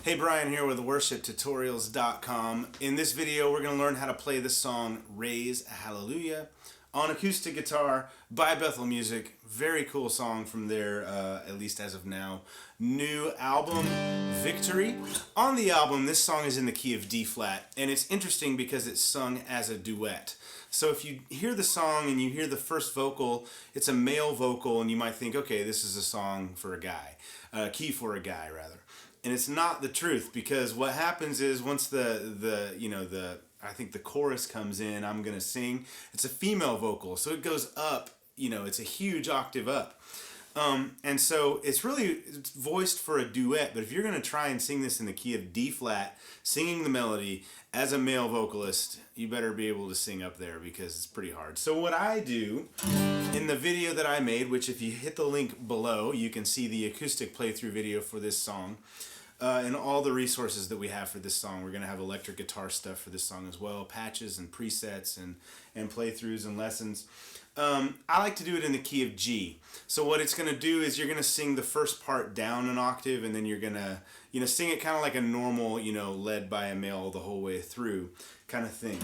Hey, Brian here with worshiptutorials.com. In this video, we're going to learn how to play the song Raise a Hallelujah on acoustic guitar by Bethel Music. Very cool song from their, at least as of now, new album, Victory. On the album, this song is in the key of D flat, and it's interesting because it's sung as a duet. So if you hear the song and you hear the first vocal, it's a male vocal, and you might think, okay, this is a song for a guy, key for a guy, rather. And it's not the truth, because what happens is once I think the chorus comes in, I'm gonna sing, it's a female vocal, so it goes up, it's a huge octave up. And so it's voiced for a duet, but if you're gonna try and sing this in the key of D flat, singing the melody as a male vocalist, you better be able to sing up there because it's pretty hard. So what I do in the video that I made, which if you hit the link below, you can see the acoustic playthrough video for this song. And all the resources that we have for this song. We're going to have electric guitar stuff for this song as well, patches and presets and playthroughs and lessons. I like to do it in the key of G. So what it's going to do is you're going to sing the first part down an octave, and then you're going to sing it kind of like a normal, led by a male the whole way through kind of thing.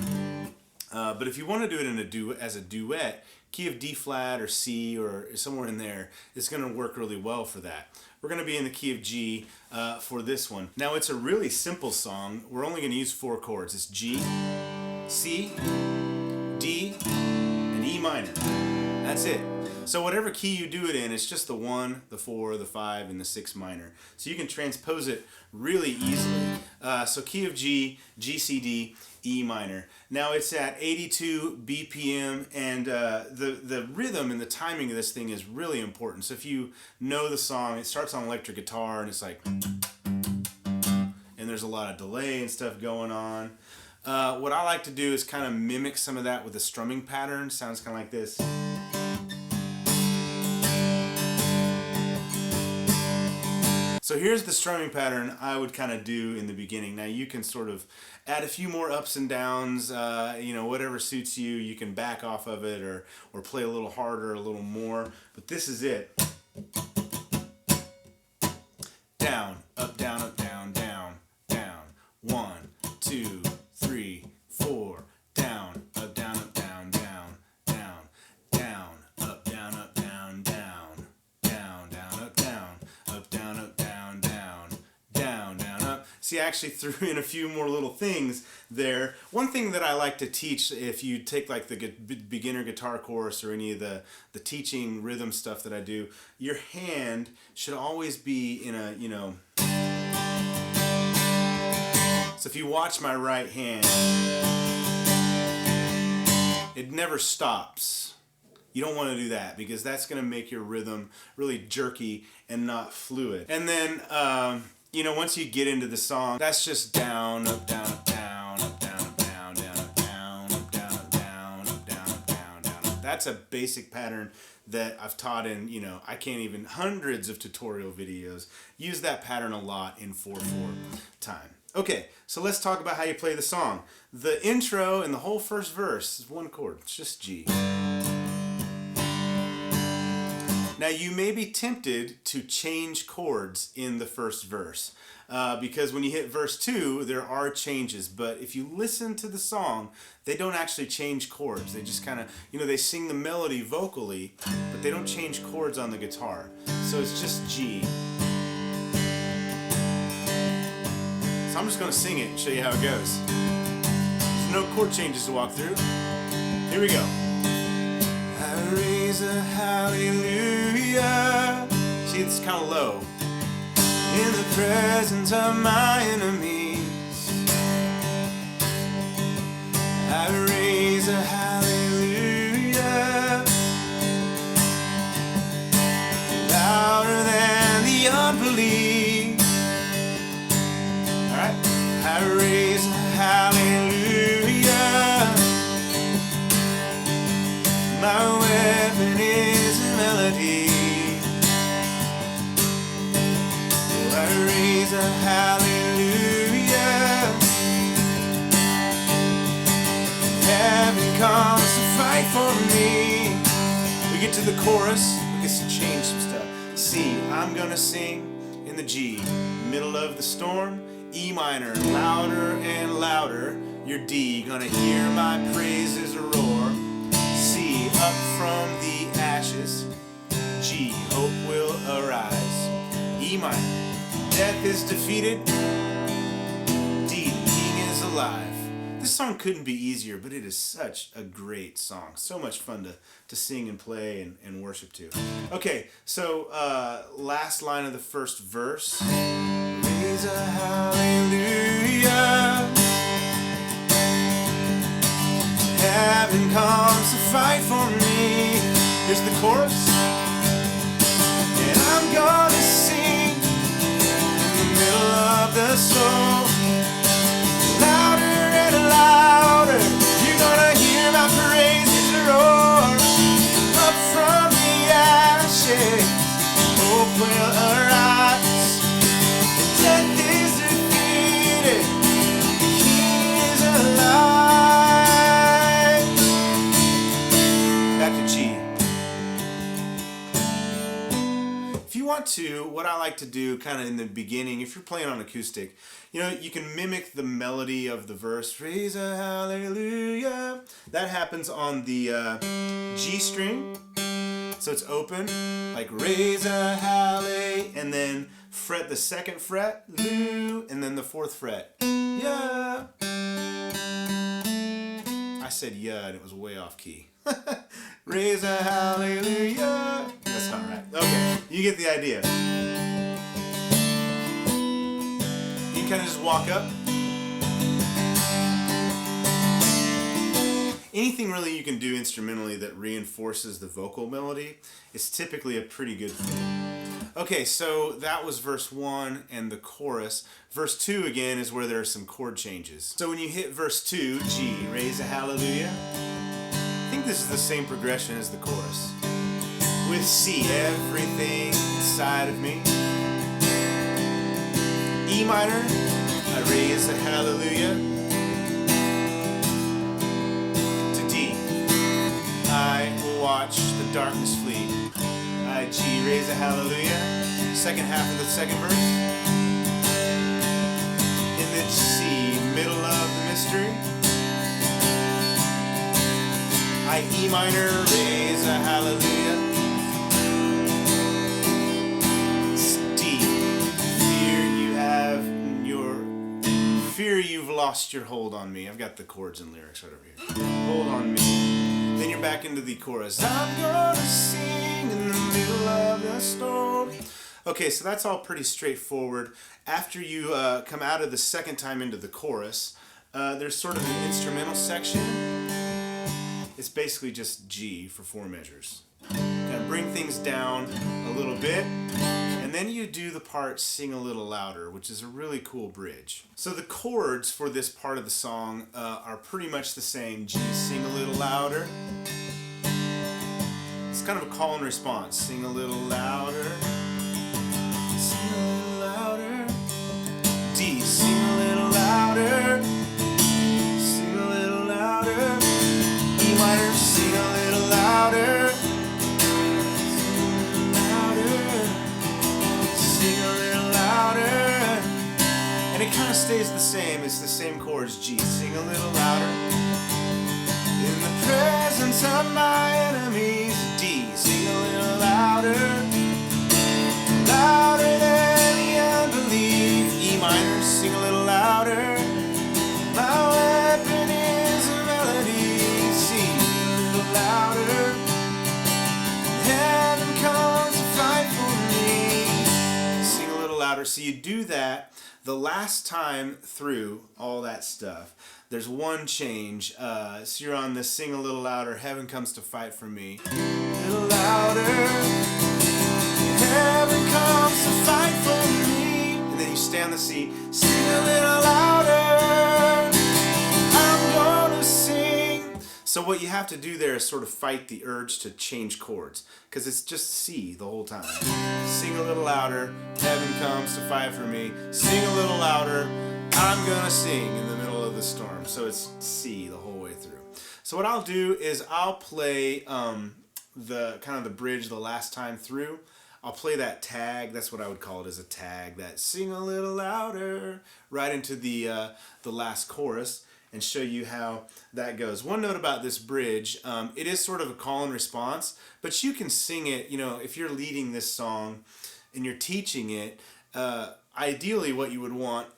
But if you want to do it in as a duet, key of D flat or C or somewhere in there, it's going to work really well for that. We're going to be in the key of G for this one. Now it's a really simple song. We're only going to use 4 chords. It's G, C, D, and E minor. That's it. So whatever key you do it in, it's just the 1, the 4, the 5, and the 6 minor. So you can transpose it really easily. So key of G, G, C, D, E minor. Now it's at 82 BPM, and the rhythm and the timing of this thing is really important. So if you know the song, it starts on electric guitar and it's like, and there's a lot of delay and stuff going on. What I like to do is kind of mimic some of that with a strumming pattern. Sounds kind of like this. So here's the strumming pattern I would kind of do in the beginning. Now you can sort of add a few more ups and downs, whatever suits you. You can back off of it or play a little harder, a little more. But this is it. Down, up, down, up, down, down, down. 1, 2, 3, 4. Down, up, down, up, down, down, down, down, up, down, up, down, down, down, down, up, down, up, down, up, down, down, down, up. See, I actually threw in a few more little things there. One thing that I like to teach, if you take like the beginner guitar course or any of the teaching rhythm stuff that I do, your hand should always be in a, so if you watch my right hand, it never stops. You don't want to do that because that's going to make your rhythm really jerky and not fluid. And then, once you get into the song, that's just down, up, down, up, down, up, down, up, down, down, up, down, up, down, up, down, up, down, up, down, down, up. That's a basic pattern that I've taught in, I can't even, hundreds of tutorial videos. Use that pattern a lot in 4/4 time. Okay, so let's talk about how you play the song. The intro and the whole first verse is 1 chord. It's just G. Now you may be tempted to change chords in the first verse because when you hit verse 2, there are changes. But if you listen to the song, they don't actually change chords. They just kind of, they sing the melody vocally, but they don't change chords on the guitar. So it's just G. So I'm just going to sing it and show you how it goes. There's no chord changes to walk through. Here we go. I raise a hallelujah. See, it's kind of low. In the presence of my enemies, I raise a hallelujah. Louder than the unbelief. Alright? I raise a hallelujah. My weapon is a melody. Oh, I raise a hallelujah. Heaven comes to fight for me. We get to the chorus. We get to change some stuff. See, I'm gonna sing in the G, middle of the storm. E minor, louder and louder. Your D, gonna hear my praises roar. C, up from the ashes. G, hope will arise. E minor, death is defeated. D, the king is alive. This song couldn't be easier, but it is such a great song. So much fun to sing and play and worship to. Okay, so last line of the first verse. Raise a hallelujah. Heaven comes to fight for me. Here's the chorus. And I'm gonna sing in the middle of the storm. Louder and louder, you're gonna hear my praises roar. Up from the ashes, hope will arise. Death is defeated, the King is alive. Back to G. If you want to, what I like to do kind of in the beginning, if you're playing on acoustic, you know, you can mimic the melody of the verse. Raise a hallelujah. That happens on the G string. So it's open, like raise a hallelujah, and then fret the second fret, lu, and then the fourth fret, yeah. I said yeah, and it was way off key. Raise a hallelujah. That's not right. Okay, you get the idea. You kind of just walk up. Anything really you can do instrumentally that reinforces the vocal melody is typically a pretty good thing. Okay, so that was verse 1 and the chorus. Verse 2 again is where there are some chord changes. So when you hit verse 2, G, raise a hallelujah. I think this is the same progression as the chorus. With C, everything inside of me. E minor, I raise a hallelujah. To D, I will watch the darkness flee. I, G, raise a hallelujah. Second half of the second verse. In the C, middle of the mystery. I, E minor, raise a hallelujah. Fear you've lost your hold on me. I've got the chords and lyrics right over here. Hold on me. Then you're back into the chorus. I'm gonna sing in the middle of the storm. Okay, so that's all pretty straightforward. After you come out of the second time into the chorus, there's sort of an instrumental section. It's basically just G for 4 measures. Kind of bring things down a little bit. And then you do the part Sing a Little Louder, which is a really cool bridge. So the chords for this part of the song are pretty much the same. G, sing a little louder. It's kind of a call and response. Sing a little louder. Sing a little louder. D, sing a little louder. Sing a little louder. E minor, sing a little louder. And it kind of stays the same. It's the same chords. G, sing a little louder. In the presence of my enemies. D, sing a little louder. Louder than the unbelief. E minor, sing a little louder. My weapon is a melody. C, a little louder. Heaven comes to fight for me. Sing a little louder. So you do that. The last time through all that stuff, there's one change. So you're on the sing a little louder, heaven comes to fight for me. A little louder, heaven comes to fight for me. And then you stay on the C, sing a little louder, I'm gonna sing. So what you have to do there is sort of fight the urge to change chords, because it's just C the whole time. Sing a little louder, heaven comes to fight for me. Sing a little louder, I'm gonna sing in the middle of the storm. So it's C the whole way through. So what I'll do is I'll play the kind of the bridge the last time through. I'll play that tag. That's what I would call it, as a tag. That sing a little louder right into the last chorus, and show you how that goes. One note about this bridge, it is sort of a call and response, but you can sing it, you know, if you're leading this song and you're teaching it, ideally what you would want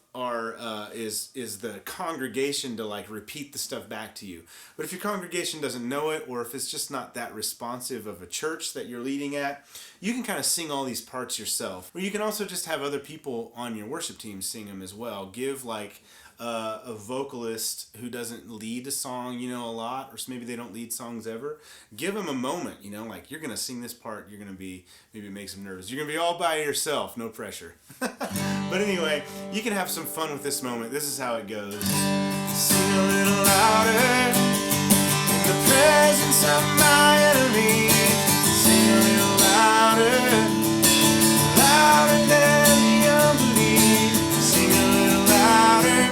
is the congregation to like repeat the stuff back to you. But if your congregation doesn't know it, or if it's just not that responsive of a church that you're leading at, you can kind of sing all these parts yourself. Or you can also just have other people on your worship team sing them as well. Give like a vocalist who doesn't lead a song, you know, a lot, or maybe they don't lead songs ever. Give them a moment, you know, like, you're gonna sing this part, you're gonna be, maybe it makes them nervous. You're gonna be all by yourself, no pressure. But anyway, you can have some fun with this moment. This is how it goes. Sing a little louder in the presence of my enemy. Sing a little louder, louder than the unbelief. Sing a little louder.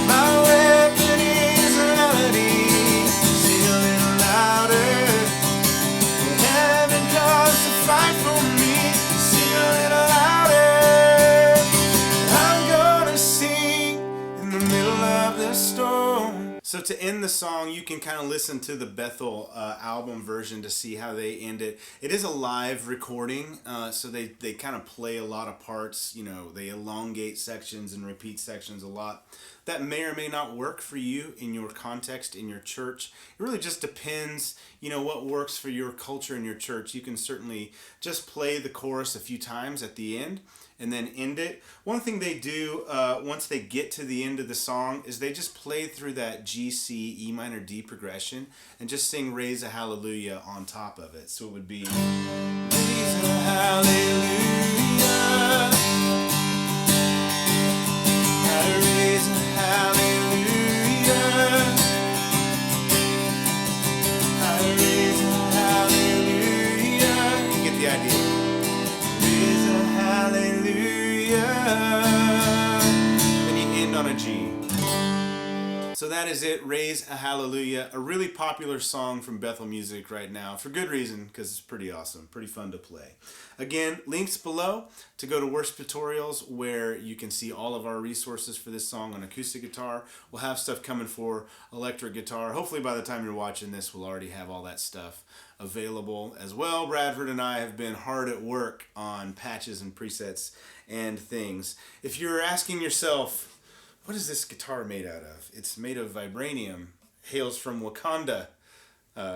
My weapon is a melody. Sing a little louder. Heaven comes to fight for me. Sing a little louder. I'm gonna sing in the middle of the storm. So to end the song, you can kind of listen to the Bethel album version to see how they end it. It is a live recording, so they kind of play a lot of parts. You know, they elongate sections and repeat sections a lot. That may or may not work for you in your context, in your church. It really just depends, you know, what works for your culture in your church. You can certainly just play the chorus a few times at the end and then end it. One thing they do once they get to the end of the song is they just play through that G, C, E minor, D progression and just sing Raise a Hallelujah on top of it. So it would be Raise a Hallelujah. Raise a hallelujah. Raise a hallelujah. You get the idea. Raise a hallelujah. Then you end on a G. So that is it, Raise a Hallelujah, a really popular song from Bethel Music right now, for good reason, because it's pretty awesome, pretty fun to play. Again, links below to go to worship tutorials, where you can see all of our resources for this song on acoustic guitar. We'll have stuff coming for electric guitar. Hopefully by the time you're watching this, we'll already have all that stuff available as well. Bradford and I have been hard at work on patches and presets and things. If you're asking yourself, what is this guitar made out of? It's made of vibranium, hails from Wakanda.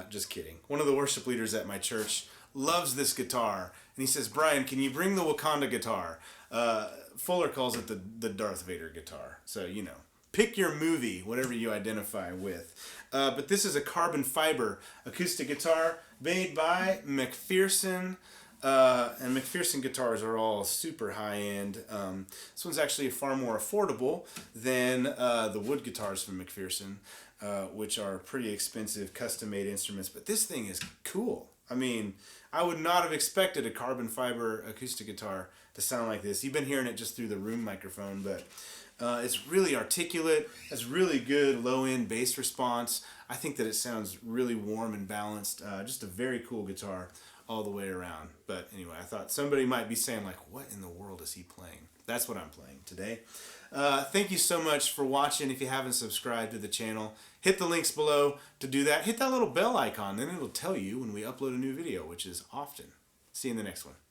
Just kidding. One of the worship leaders at my church loves this guitar, and he says, Brian, can you bring the Wakanda guitar? Fuller calls it the Darth Vader guitar. So, you know, pick your movie, whatever you identify with. But this is a carbon fiber acoustic guitar made by McPherson. And McPherson guitars are all super high-end. This one's actually far more affordable than the wood guitars from McPherson, which are pretty expensive, custom-made instruments. But this thing is cool. I mean, I would not have expected a carbon fiber acoustic guitar to sound like this. You've been hearing it just through the room microphone, but it's really articulate, has really good low-end bass response. I think that it sounds really warm and balanced. Just a very cool guitar all the way around. But anyway, I thought somebody might be saying, like, what in the world is he playing? That's what I'm playing today. Thank you so much for watching. If you haven't subscribed to the channel, hit the links below to do that. Hit that little bell icon, then it'll tell you when we upload a new video, which is often. See you in the next one.